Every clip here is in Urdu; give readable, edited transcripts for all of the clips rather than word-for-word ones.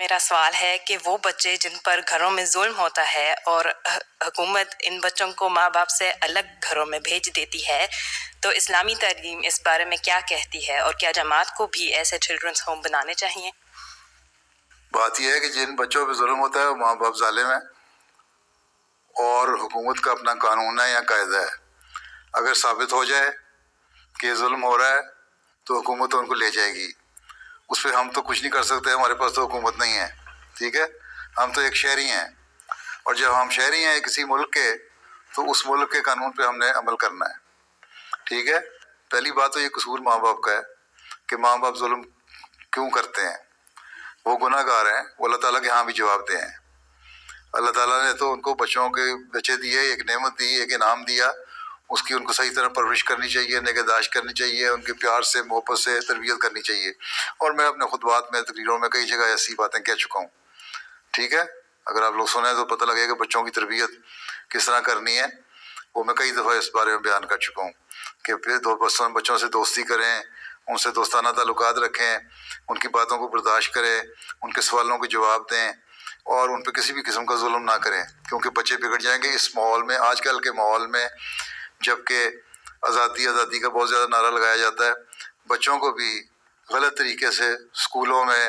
میرا سوال ہے کہ وہ بچے جن پر گھروں میں ظلم ہوتا ہے اور حکومت ان بچوں کو ماں باپ سے الگ گھروں میں بھیج دیتی ہے، تو اسلامی تعلیم اس بارے میں کیا کہتی ہے، اور کیا جماعت کو بھی ایسے چلڈرنس ہوم بنانے چاہیے؟ بات یہ ہے کہ جن بچوں پہ ظلم ہوتا ہے وہ ماں باپ ظالم ہیں، اور حکومت کا اپنا قانون ہے یا قاعدہ ہے. اگر ثابت ہو جائے کہ ظلم ہو رہا ہے تو حکومت ان کو لے جائے گی. اس پہ ہم تو کچھ نہیں کر سکتے، ہمارے پاس تو حکومت نہیں ہے. ٹھیک ہے، ہم تو ایک شہری ہیں، اور جب ہم شہری ہیں کسی ملک کے تو اس ملک کے قانون پہ ہم نے عمل کرنا ہے. ٹھیک ہے، پہلی بات تو یہ قصور ماں باپ کا ہے کہ ماں باپ ظلم کیوں کرتے ہیں. وہ گناہ گار ہیں، وہ اللہ تعالیٰ کے ہاں بھی جواب دیں ہیں. اللہ تعالیٰ نے تو ان کو بچوں کے بچے دیے، ایک نعمت دی، ایک انعام دیا. اس کی ان کو صحیح طرح پرورش کرنی چاہیے، نگہداشت کرنی چاہیے، ان کے پیار سے محبت سے تربیت کرنی چاہیے. اور میں اپنے خطبات میں تقریروں میں کئی جگہ ایسی باتیں کہہ چکا ہوں. ٹھیک ہے، اگر آپ لوگ سنیں تو پتہ لگے کہ بچوں کی تربیت کس طرح کرنی ہے. وہ میں کئی دفعہ اس بارے میں بیان کر چکا ہوں کہ پھر بچوں سے دوستی کریں، ان سے دوستانہ تعلقات رکھیں، ان کی باتوں کو برداشت کریں، ان کے سوالوں کے جواب دیں، اور ان پہ کسی بھی قسم کا ظلم نہ کریں. کیونکہ بچے بگڑ جائیں گے اس ماحول میں، آج کل کے ماحول میں، جب کہ آزادی کا بہت زیادہ نعرہ لگایا جاتا ہے. بچوں کو بھی غلط طریقے سے اسکولوں میں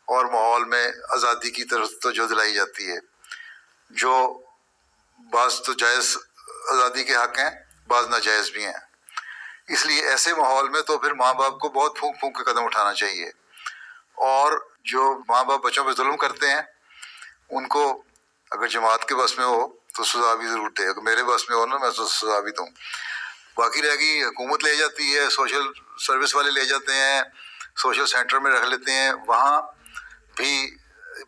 اور ماحول میں آزادی کی طرف توجہ دلائی جاتی ہے، جو بعض تو جائز آزادی کے حق ہیں، بعض ناجائز بھی ہیں. اس لیے ایسے ماحول میں تو پھر ماں باپ کو بہت پھونک پھونک کے قدم اٹھانا چاہیے. اور جو ماں باپ بچوں پہ ظلم کرتے ہیں ان کو اگر جماعت کے بس میں ہو تو سزا بھی ضرور دے. اگر میرے بس میں ہو نا، میں تو سزا بھی دوں. باقی رہ گئی حکومت لے جاتی ہے، سوشل سروس والے لے جاتے ہیں، سوشل سینٹر میں رکھ لیتے ہیں. وہاں بھی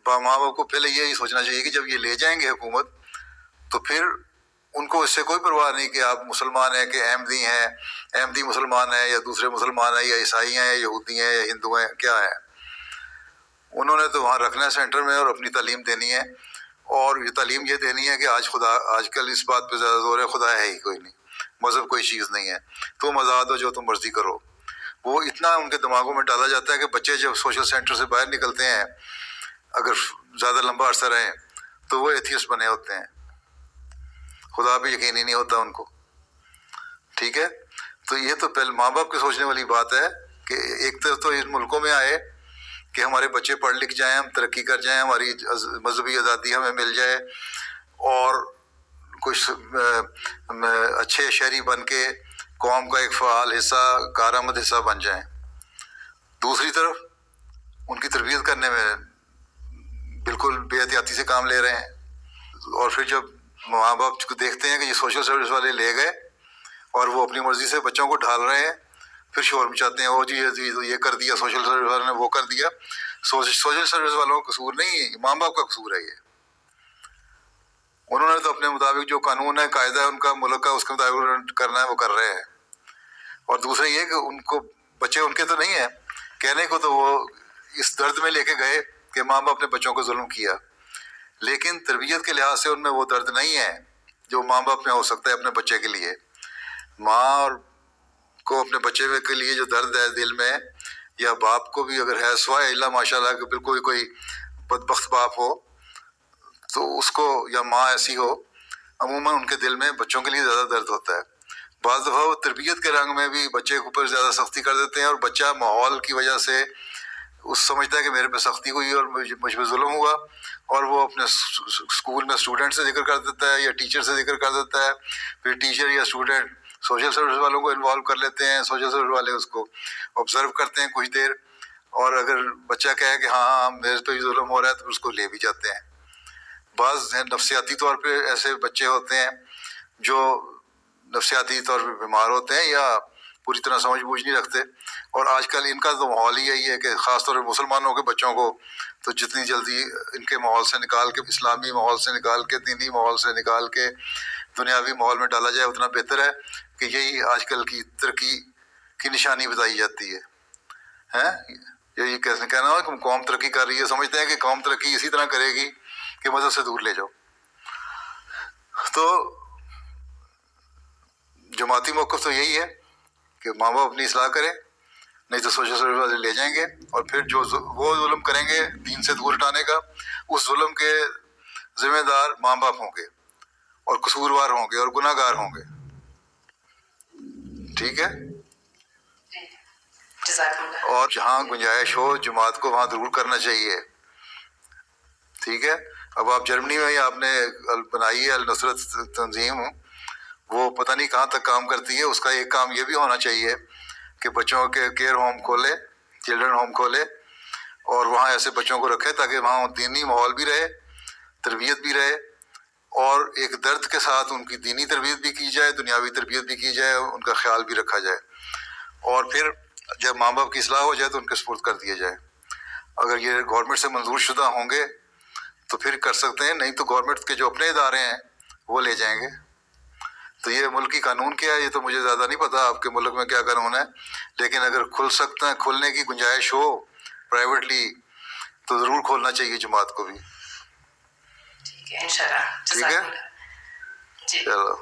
ماں باپ کو پہلے یہی سوچنا چاہیے کہ جب یہ لے جائیں گے حکومت تو پھر ان کو اس سے کوئی پرواہ نہیں کہ آپ مسلمان ہیں کہ احمدی ہیں، احمدی مسلمان ہیں یا دوسرے مسلمان ہیں یا عیسائی ہیں یا یہودی ہیں یا ہندو ہیں، کیا ہیں. انہوں نے تو وہاں رکھنا ہے سینٹر میں اور اپنی تعلیم دینی ہے. اور یہ تعلیم یہ دینی ہے کہ آج کل اس بات پہ زیادہ زور ہے خدا ہے ہی کوئی نہیں، مذہب کوئی چیز نہیں ہے، تم آزاد ہو، جو تم مرضی کرو. وہ اتنا ان کے دماغوں میں ڈالا جاتا ہے کہ بچے جب سوشل سینٹر سے باہر نکلتے ہیں، اگر زیادہ لمبا عرصہ رہیں تو وہ ایتھیسٹ بنے ہوتے ہیں، خدا پہ یقین ہی نہیں ہوتا ان کو. ٹھیک ہے، تو یہ تو پہلے ماں باپ کے سوچنے والی بات ہے کہ ایک طرف تو ان ملکوں میں آئے کہ ہمارے بچے پڑھ لکھ جائیں، ہم ترقی کر جائیں، ہماری مذہبی آزادی ہمیں مل جائے اور کچھ اچھے شہری بن کے قوم کا ایک فعال حصہ، کارآمد حصہ بن جائیں. دوسری طرف ان کی تربیت کرنے میں بالکل بے احتیاطی سے کام لے رہے ہیں. اور پھر جب ماں باپ کو دیکھتے ہیں کہ یہ سوشل سروس والے لے گئے اور وہ اپنی مرضی سے بچوں کو ڈھال رہے ہیں، پھر شور مچاتے ہیں، او جی یہ کر دیا سوشل سروس والوں نے، وہ کر دیا. سوشل سروس والوں کا قصور نہیں ہے، ماں باپ کا قصور ہے. یہ انہوں نے تو اپنے مطابق جو قانون ہے، قاعدہ ہے ان کا ملک کا، اس کے مطابق کرنا ہے، وہ کر رہے ہیں. اور دوسرا یہ کہ ان کو بچے ان کے تو نہیں ہیں، کہنے کو تو وہ اس درد میں لے کے گئے کہ ماں باپ نے بچوں کو ظلم کیا، لیکن تربیت کے لحاظ سے ان میں وہ درد نہیں ہے جو ماں باپ میں ہو سکتا ہے اپنے بچے کے لیے. ماں کو اپنے بچے کے لیے جو درد ہے دل میں، یا باپ کو بھی اگر ہے، سوائے اللہ ماشاء اللہ کہ بالکل کوئی بدبخت باپ ہو تو اس کو، یا ماں ایسی ہو، عموماً ان کے دل میں بچوں کے لیے زیادہ درد ہوتا ہے. بعض دفعہ وہ تربیت کے رنگ میں بھی بچے کے اوپر زیادہ سختی کر دیتے ہیں، اور بچہ ماحول کی وجہ سے اس سمجھتا ہے کہ میرے پہ سختی ہوئی اور مجھ پہ ظلم ہوا، اور وہ اپنے اسکول میں اسٹوڈنٹ سے ذکر کر دیتا ہے یا ٹیچر سے ذکر کر دیتا ہے. پھر ٹیچر یا اسٹوڈنٹ سوشل سروس والوں کو انوالو کر لیتے ہیں، سوشل سروس والے اس کو آبزرو کرتے ہیں کچھ دیر، اور اگر بچہ کہے کہ ہاں میرے پہ بھی ظلم ہو رہا ہے تو اس کو لے بھی جاتے ہیں. بعض نفسیاتی طور پہ ایسے بچے ہوتے ہیں جو نفسیاتی طور پہ بیمار ہوتے ہیں یا پوری طرح سمجھ بوجھ نہیں رکھتے. اور آج کل ان کا تو ماحول ہی یہی ہے کہ خاص طور پہ مسلمانوں کے بچوں کو تو جتنی جلدی ان کے ماحول سے نکال کے، اسلامی ماحول سے نکال کے، دینی ماحول سے نکال کے دنیاوی ماحول میں ڈالا جائے اتنا بہتر ہے. کہ یہی آج کل کی ترقی کی نشانی بتائی جاتی ہے. یہی کیسے کہنا ہو کہ قوم ترقی کر رہی ہے، سمجھتے ہیں کہ قوم ترقی اسی طرح کرے گی کہ مذہب سے دور لے جاؤ. تو جماعتی موقف تو یہی ہے کہ ماں باپ اپنی اصلاح کریں، نہیں تو سوشل سروس والے لے جائیں گے، اور پھر جو وہ ظلم کریں گے دین سے دور ہٹانے کا، اس ظلم کے ذمہ دار ماں باپ ہوں گے اور قصوروار ہوں گے اور گناہ گار ہوں گے. ٹھیک ہے؟ جزاک اللہ. اور جہاں گنجائش ہو جماعت کو وہاں ضرور کرنا چاہیے. ٹھیک ہے. اب آپ جرمنی میں ہی آپ نے بنائی ہے النصرت تنظیم، وہ پتہ نہیں کہاں تک کام کرتی ہے. اس کا ایک کام یہ بھی ہونا چاہیے کہ بچوں کے کیئر ہوم کھولے، چلڈرن ہوم کھولے، اور وہاں ایسے بچوں کو رکھے تاکہ وہاں دینی ماحول بھی رہے، تربیت بھی رہے، اور ایک درد کے ساتھ ان کی دینی تربیت بھی کی جائے، دنیاوی تربیت بھی کی جائے، ان کا خیال بھی رکھا جائے، اور پھر جب ماں باپ کی اصلاح ہو جائے تو ان کے سپرد کر دیا جائے. اگر یہ گورنمنٹ سے منظور شدہ ہوں گے تو پھر کر سکتے ہیں، نہیں تو گورنمنٹ کے جو اپنے ادارے ہیں وہ لے جائیں گے. تو یہ ملکی قانون کیا ہے یہ تو مجھے زیادہ نہیں پتا آپ کے ملک میں کیا قانون ہے، لیکن اگر کھل سکتے ہیں، کھلنے کی گنجائش ہو پرائیویٹلی تو ضرور کھولنا چاہیے جماعت کو بھی. ٹھیک ہے انشاءاللہ. ٹھیک ہے، جی چلو.